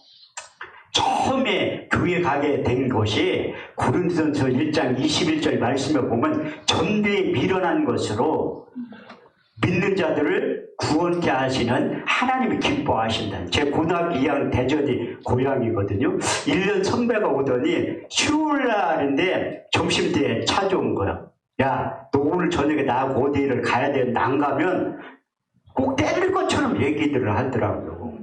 처음에 교회 가게 된 것이 고린도전서 1장 21절 말씀에 보면 전대에 미련한 것으로 믿는 자들을 구원케 하시는 하나님이 기뻐하신다. 제 고등학교 2학년 대전이 고향이거든요. 1년 선배가 오더니 휴일날인데 점심때 찾아온 거야. 야, 너 오늘 저녁에 나하고 어디를 가야 되는데 안 가면 꼭 때릴 것처럼 얘기들을 하더라고요.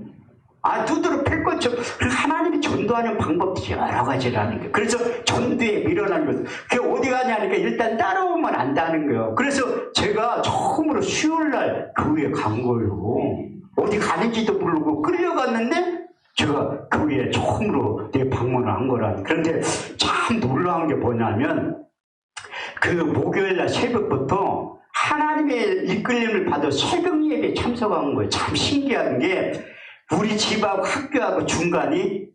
두드러 팰 것처럼. 하나님이 전도하는 방법이 여러 가지라는 거예요. 그래서 전도에 밀어나는 거예요. 그게 어디 가냐니까 일단 따라오면 안다는 거예요. 그래서 제가 처음으로 수요일날 교회에 간 거예요. 어디 가는지도 모르고 끌려갔는데 제가 교회에 처음으로 내 방문을 한 거라는. 그런데 참 놀라운 게 뭐냐면 그 목요일날 새벽부터 하나님의 이끌림을 받아 새벽 예배에 참석한 거예요. 참 신기한 게 우리 집하고 학교하고 중간이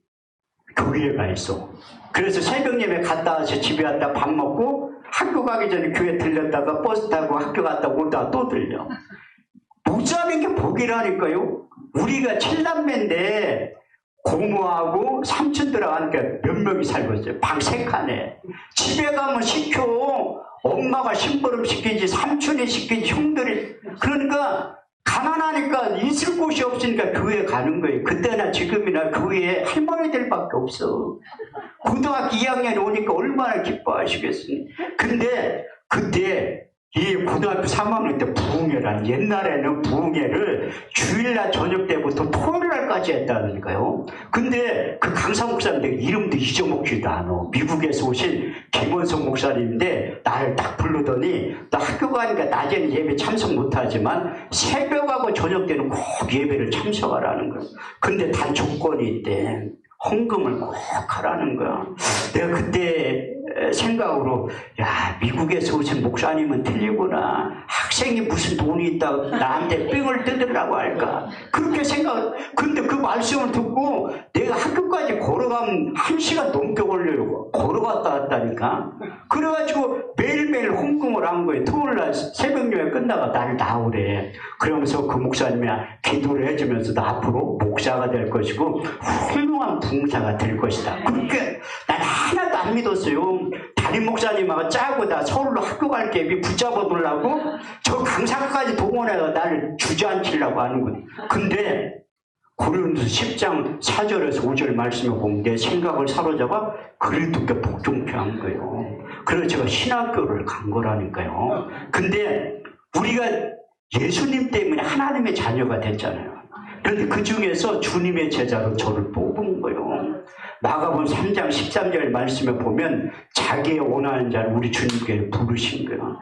교회가 있어. 그래서 새벽 예배 갔다 와서 집에 왔다 밥 먹고 학교 가기 전에 교회 들렸다가 버스 타고 학교 갔다 오다가 또 들려. 목사는 게 복이라니까요. 우리가 7남매인데 고모하고 삼촌들하고 하니까 몇 명이 살고 있어요. 방 3칸에. 집에 가면 시켜. 엄마가 심부름 시키지, 삼촌이 시키지, 형들이. 그러니까 가난하니까 있을 곳이 없으니까 교회 가는 거예요. 그때나 지금이나 교회에 할머니들밖에 없어. 고등학교 2학년 오니까 얼마나 기뻐하시겠습니까? 근데 그때 이 고등학교 3학년 때 부흥회란, 옛날에는 부흥회를 주일날 저녁 때부터 토요일날까지 했다니까요. 근데 그 강사 목사님 이름도 잊어먹지도 않아. 미국에서 오신 김원성 목사님인데 나를 딱 부르더니 나 학교 가니까 낮에는 예배 참석 못하지만 새벽하고 저녁 때는 꼭 예배를 참석하라는 거야. 근데 단 조건이 있대. 헌금을 꼭 하라는 거야. 내가 그때 생각으로 야, 미국에서 오신 목사님은 틀리구나. 학생이 무슨 돈이 있다고 나한테 삥을 뜯으려고 할까. 그렇게 생각. 근데 그 말씀을 듣고 내가 학교까지 걸어가면 1시간 넘게 걸려요. 걸어갔다 왔다니까. 그래가지고 매일매일 헌금을 한 거예요. 토요일날 새벽녘에 끝나가 날 나오래. 그러면서 그 목사님이 기도를 해주면서 나 앞으로 목사가 될 것이고 훌륭한 부흥사가 될 것이다. 그렇게 난 하나도 안 믿었어요. 담임 목사님하고 짜고 나 서울로 학교 갈게 붙잡아 두려고 저 강사까지 동원해서 나를 주저앉히려고 하는 거예요. 근데 고린도서 10장 4절에서 5절 말씀을 보면 내 생각을 사로잡아 그리스도께 복종케 한 거예요. 그래서 제가 신학교를 간 거라니까요. 근데 우리가 예수님 때문에 하나님의 자녀가 됐잖아요. 그런데 그 중에서 주님의 제자로 저를 뽑은 거예요. 마가복음 3장 13절 말씀에 보면 자기의 원하는 자를 우리 주님께 부르신 거예요.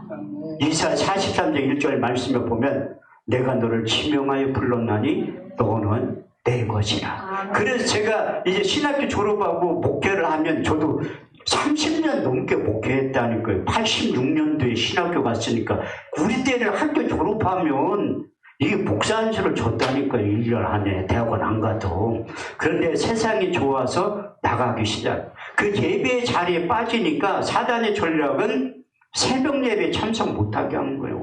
이사야 43장 1절 말씀에 보면 내가 너를 지명하여 불렀나니 너는 내 것이라. 그래서 제가 이제 신학교 졸업하고 목회를 하면 저도 30년 넘게 목회했다는 거예요. 86년도에 신학교 갔으니까 우리 때는 학교 졸업하면 이게 목사 안수를 줬다니까요. 1년 안에 대학원 안 가도. 그런데 세상이 좋아서 나가기 시작. 그 예배 자리에 빠지니까 사단의 전략은 새벽 예배 참석 못하게 한 거예요.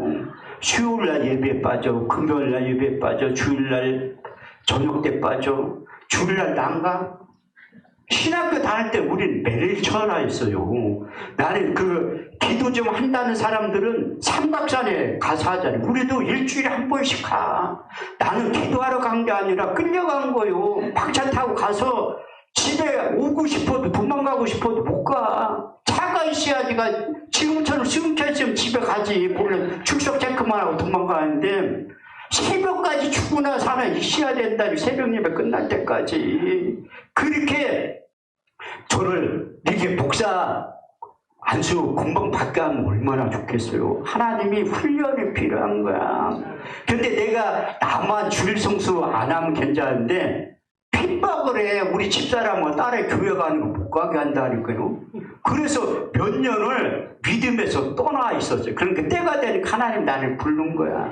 수요일날 예배에 빠져, 금요일날 예배에 빠져, 주일날 저녁 때 빠져, 주일날 난가? 신학교 다닐 때 우리는 매일 전화했어요. 나는 그 기도 좀 한다는 사람들은 삼각산에 가서 하잖아요. 우리도 일주일에 한 번씩 가. 나는 기도하러 간 게 아니라 끌려간 거예요. 박차 타고 가서 집에 오고 싶어도 도망가고 싶어도 못 가. 차가 있어야지가 지금처럼 수용차 있으면 집에 가지. 물론 출석 체크만 하고 도망가는데 새벽까지 죽으나 사나 있어야 된다니. 새벽 예배 끝날 때까지. 그렇게 저를 이렇게 목사 안수 금방 받게 하면 얼마나 좋겠어요. 하나님이 훈련이 필요한 거야. 근데 내가 나만 주일 성수 안 하면 괜찮은데 핍박을 해. 우리 집사람은 딸의 교회 가는 거 못 가게 한다니까요. 그래서 몇 년을 믿음에서 떠나 있었어요. 그러니까 때가 되니까 하나님 나를 부른 거야.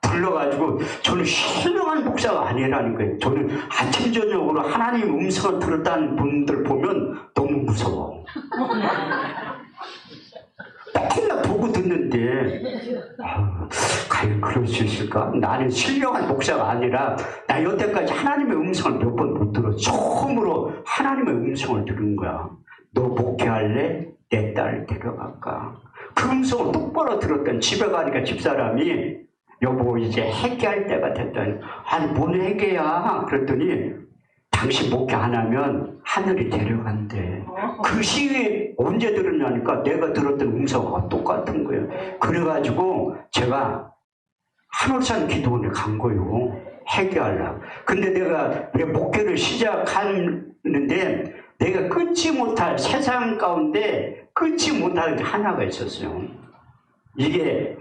불러가지고 저는 훌륭한 목사가 아니라니까요. 저는 아침 저녁으로 하나님 음성을 들었다는 분들 보면 너무 무서워. 맨날 보고 듣는데 과연 그럴 수 있을까? 나는 신령한 목사가 아니라 나 여태까지 하나님의 음성을 몇 번 못 들어. 처음으로 하나님의 음성을 들은 거야. 너 목회할래? 내 딸 데려갈까? 그 음성을 똑바로 들었던 집에 가니까 집사람이 여보 이제 회개할 때가 됐다니. 아니 뭔 회개야? 그랬더니 당신 목회 안 하면 하늘이 데려간대. 그 시기 언제 들었냐니까 내가 들었던 음성과 똑같은 거예요. 그래가지고 제가 한월산 기도원에 간 거요. 회개하려고. 근데 내가 왜 목회를 시작하는데 내가 끊지 못할 세상 가운데 끊지 못할 게 하나가 있었어요. 이게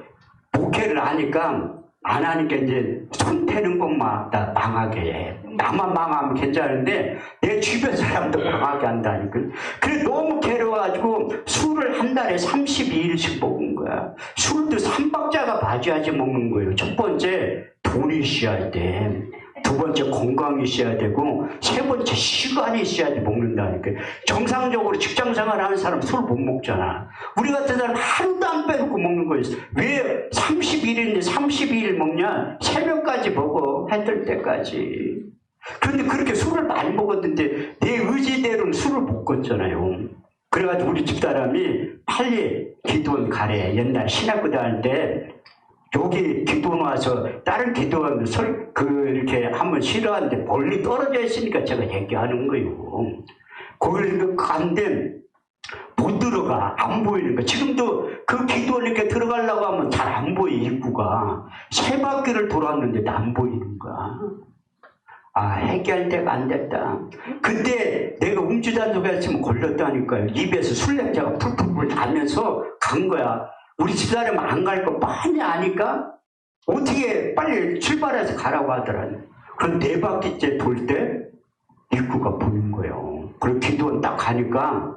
목회를 하니까 안 하니까 이제 손 패는 것만 다 망하게 해. 나만 망하면 괜찮은데 내 주변 사람도 망하게 한다니까. 그래 너무 괴로워가지고 술을 한 달에 32일씩 먹은 거야. 술도 3박자가 맞아야지 먹는 거예요. 첫 번째 돈이 있어야 돼. 두 번째 건강이 있어야 되고 세 번째 시간이 있어야지 먹는다니까. 정상적으로 직장생활 하는 사람 술 못 먹잖아. 우리 같은 사람 하루도 안 빼놓고 먹는 거예요. 왜 30일인데 32일 먹냐? 새벽까지 먹어. 해 뜰 때까지. 그런데 그렇게 술을 많이 먹었는데 내 의지대로는 술을 못 껐잖아요. 그래가지고 우리 집사람이 빨리 기도원 가래. 옛날 신학교 다닐 때 여기 기도원 와서 다른 기도원 이렇게 한번 싫어하는데 멀리 떨어져 있으니까 제가 얘기하는 거예요. 거기를 갔는데 못 들어가. 안 보이는 거야. 지금도 그 기도원 이렇게 들어가려고 하면 잘 안 보여, 입구가. 세 바퀴를 돌았는데도 안 보이는 거야. 아, 회개할 때가 안 됐다. 그때 내가 음주단속 했으면 걸렸다니까요. 입에서 술 냄새가 풀풀풀 나면서 간 거야. 우리 집사람은 안 갈 거 많이 아니까 어떻게 빨리 출발해서 가라고 하더라고요. 그럼 네 바퀴째 돌 때 입구가 보인 거예요. 그리고 기도원 딱 가니까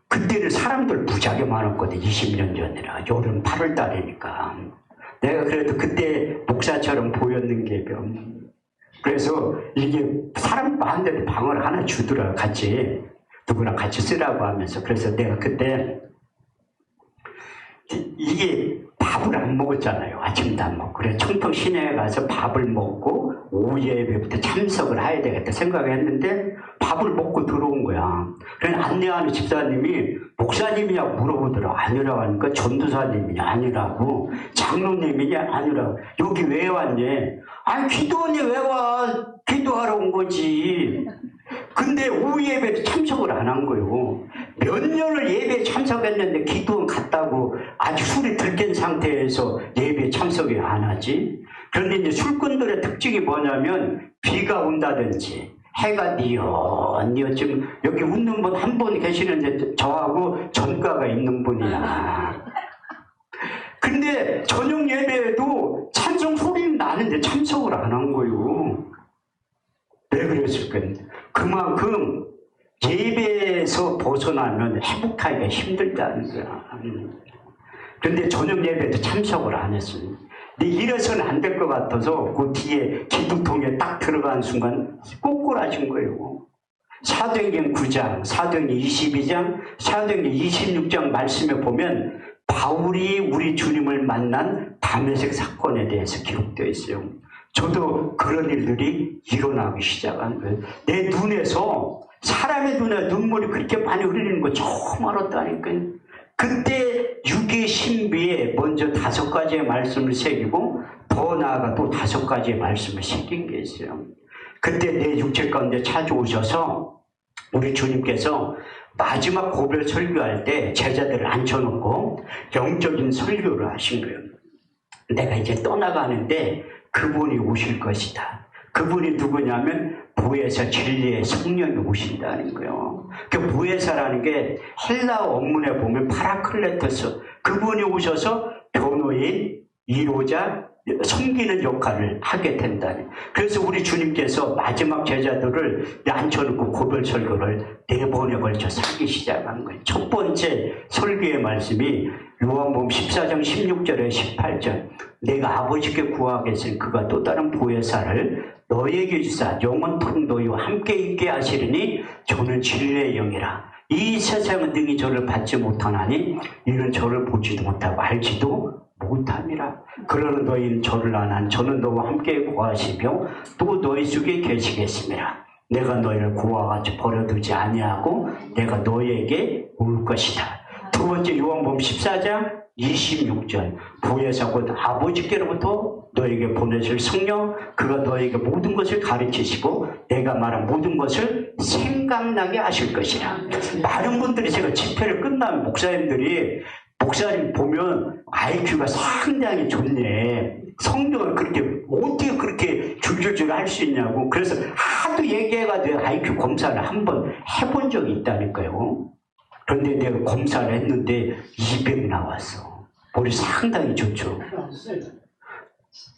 그때는 사람들 무지하게 많았거든. 20년 전이라. 여름 8월 달이니까. 내가 그래도 그때 목사처럼 보였는 게 그래서 이게 사람 많은데도 방을 하나 주더라. 같이 누구랑 같이 쓰라고 하면서. 그래서 내가 그때 이게 밥을 안 먹었잖아요. 아침도 안 먹고. 그래 청평 시내에 가서 밥을 먹고 오후 예배부터 참석을 해야 되겠다 생각했는데 밥을 먹고 들어온 거야. 그래 안내하는 집사님이 목사님이냐고 물어보더라. 아니라고 하니까 전도사님이냐 아니라고. 장로님이냐 아니라고. 여기 왜 왔니? 아니 기도원이 왜 와? 기도하러 온 거지. 근데 오후 예배에 참석을 안 한 거예요. 몇 년을 예배에 참석했는데 기도원 갔다고 아주 술이 들깬 상태에서 예배에 참석을 안 하지. 그런데 이제 술꾼들의 특징이 뭐냐면 비가 온다든지 해가 뉘엿뉘엿. 지금 여기 웃는 분 한 분 계시는데 저하고 전과가 있는 분이야. 근데 저녁 예배에도 찬송 소리는 나는데 참석을 안 한 거예요. 왜 그랬을까? 그만큼 예배에서 벗어나면 회복하기가 힘들다는 거야. 그런데 저녁 예배도 참석을 안 했어요. 근데 이래서는 안 될 것 같아서 그 뒤에 기도통에 딱 들어간 순간 꼬꾸라진 거예요. 사도행전 9장, 사도행전 22장, 사도행전 26장 말씀에 보면 바울이 우리 주님을 만난 다메섹 사건에 대해서 기록되어 있어요. 저도 그런 일들이 일어나기 시작한 거예요. 내 눈에서 사람의 눈에 눈물이 그렇게 많이 흘리는 거 처음 알았다니까요. 그때 육의 신비에 먼저 5가지의 말씀을 새기고 더 나아가 또 5가지의 말씀을 새긴 게 있어요. 그때 내 육체 가운데 찾아오셔서 우리 주님께서 마지막 고별 설교할 때 제자들을 앉혀놓고 영적인 설교를 하신 거예요. 내가 이제 떠나가는데 그분이 오실 것이다. 그분이 누구냐면 보혜사 진리의 성령이 오신다는 거예요. 그 보혜사라는 게 헬라어 원문에 보면 파라클레토스, 그분이 오셔서 변호인, 이로자, 섬기는 역할을 하게 된다는. 그래서 우리 주님께서 마지막 제자들을 앉혀놓고 고별 설교를 4번에 걸쳐 하기 시작한 거예요. 첫 번째 설교의 말씀이 요한복음 14장 16절에 18절. 내가 아버지께 구하겠으니 그가 또 다른 보혜사를 너에게 주사 영원토록 너희와 함께 있게 하시리니 저는 진리의 영이라. 이 세상은 능히 저를 받지 못하나니 이는 저를 보지도 못하고 알지도 못함이라. 그러는 너희는 저를 아나니 저는 너와 함께 구하시며 또 너희 속에 계시겠습니다. 내가 너희를 고아와 같이 버려두지 아니하고 내가 너희에게 올 것이다. 두 번째 요한복음 14장 26절. 보혜사 곧 아버지께로부터 너에게 보내실 성령, 그가 너에게 모든 것을 가르치시고 내가 말한 모든 것을 생각나게 하실 것이라. 많은 분들이 제가 집회를 끝나면 목사님들이 목사님 보면 IQ가 상당히 좋네. 성경을 그렇게 어떻게 그렇게 줄줄줄 할 수 있냐고. 그래서 하도 얘기해가지고 IQ 검사를 한번 해본 적이 있다니까요. 그런데 내가 검사를 했는데 200 나왔어. 머리 상당히 좋죠.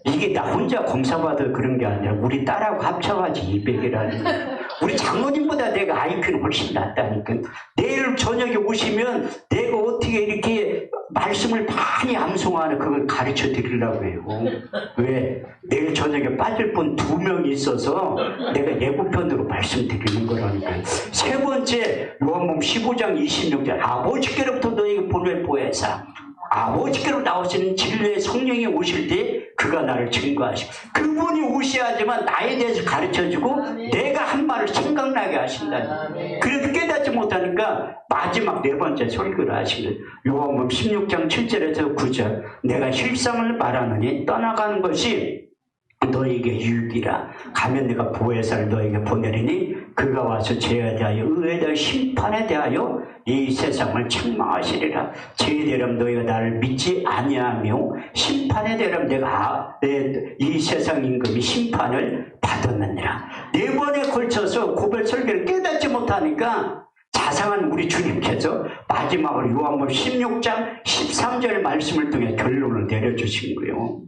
이게 나 혼자 검사받아 그런 게 아니라 우리 딸하고 합쳐가지고 200이라니. 우리 장모님보다 내가 IQ는 훨씬 낫다니까. 내일 저녁에 오시면 내가 어떻게 이렇게 말씀을 많이 암송하는 그걸 가르쳐 드리려고 해요. 왜? 내일 저녁에 빠질 분 2명이 있어서 내가 예고편으로 말씀드리는 거라니까요. 세 번째, 요한복음 15장 26절. 아버지께로부터 너에게 보낼 보혜사. 아버지께로 나오시는 진리의 성령이 오실 때 그가 나를 증거하시고, 그분이 오셔야지만 나에 대해서 가르쳐주고 내가 한 말을 생각나게 하신다. 그래도 깨닫지 못하니까 마지막 4번째 설교를 하신 거예요. 요한복음 16장 7절에서 9절. 내가 실상을 말하느니 떠나가는 것이 너에게 유익이라. 가면 내가 보혜사를 너에게 보내리니 그가 와서 죄에 대하여 의에 대하여 심판에 대하여 이 세상을 책망하시리라. 죄에 대하여 너희가 나를 믿지 아니하며 심판에 대하여 내가 이 세상 임금이 심판을 받았느니라. 4번에 걸쳐서 고별 설교를 깨닫지 못하니까 자상한 우리 주님께서 마지막으로 요한복음 16장 13절 말씀을 통해 결론을 내려주신 거예요.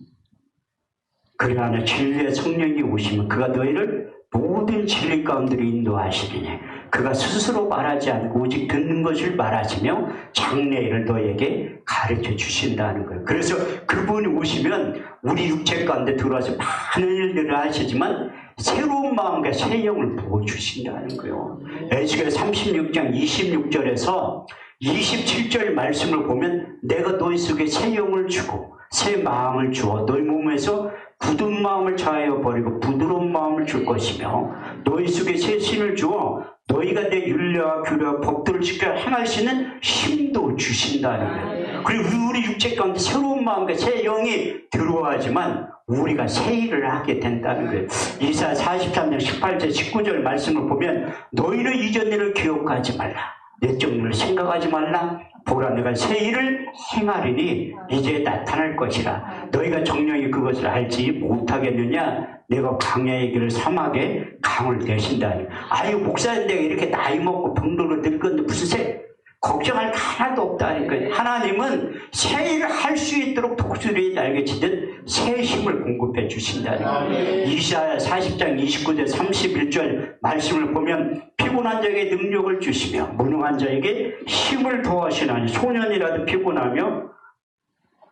그 안에 진리의 성령이 오시면 그가 너희를 모든 진리 가운데로 인도하시리니 그가 스스로 말하지 않고 오직 듣는 것을 말하시며 장래일을 너희에게 가르쳐 주신다는 거예요. 그래서 그분이 오시면 우리 육체 가운데 들어와서 많은 일들을 하시지만 새로운 마음과 새 영을 부어주신다는 거예요. 에스겔 36장 26절에서 27절 말씀을 보면 내가 너희 속에 새 영을 주고 새 마음을 주어 너희 몸에서 굳은 마음을 자하여 버리고 부드러운 마음을 줄 것이며 너희 속에 새 신을 주어 너희가 내 율례와 규례와 법도를 지켜 행할 수 있는 힘도 주신다는 거예요. 그리고 우리 육체 가운데 새로운 마음과 새 영이 들어와야지만 우리가 새 일을 하게 된다는 거예요. 이사야 43장 18절 19절 말씀을 보면 너희는 이전 일을 기억하지 말라. 내적 일을 생각하지 말라. 보라 내가 새 일을 행하리니 이제 나타날 것이라. 너희가 정령이 그것을 알지 못하겠느냐. 내가 광야의 길을 사막에 강을 내신다니. 아유 목사님 내가 이렇게 나이 먹고 병들고 늙었는데 무슨 새 걱정할 게 하나도 없다니까요. 하나님은 새 일을 할 수 있도록 독수리의 날개치듯 새 힘을 공급해 주신다는 거예요. 이사야 40장 29절 31절 말씀을 보면 피곤한 자에게 능력을 주시며 무능한 자에게 힘을 더하시나니 소년이라도 피곤하며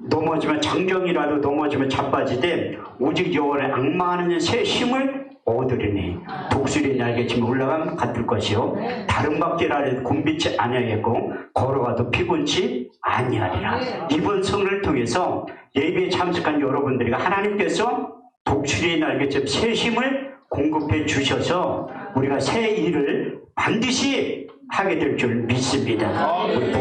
넘어지면 장정이라도 넘어지면 자빠지되 오직 여호와를 앙망하는 새 힘을 얻으리니 독수리 날개치며 올라가면 같을 것이요 다른 박질하려 곤비치 아니하겠고 걸어가도 피곤치 아니하리라. 이번 성을 통해서 예배에 참석한 여러분들이 하나님께서 독수리 날개처럼 새 힘을 공급해 주셔서 우리가 새 일을 반드시 하게 될 줄 믿습니다.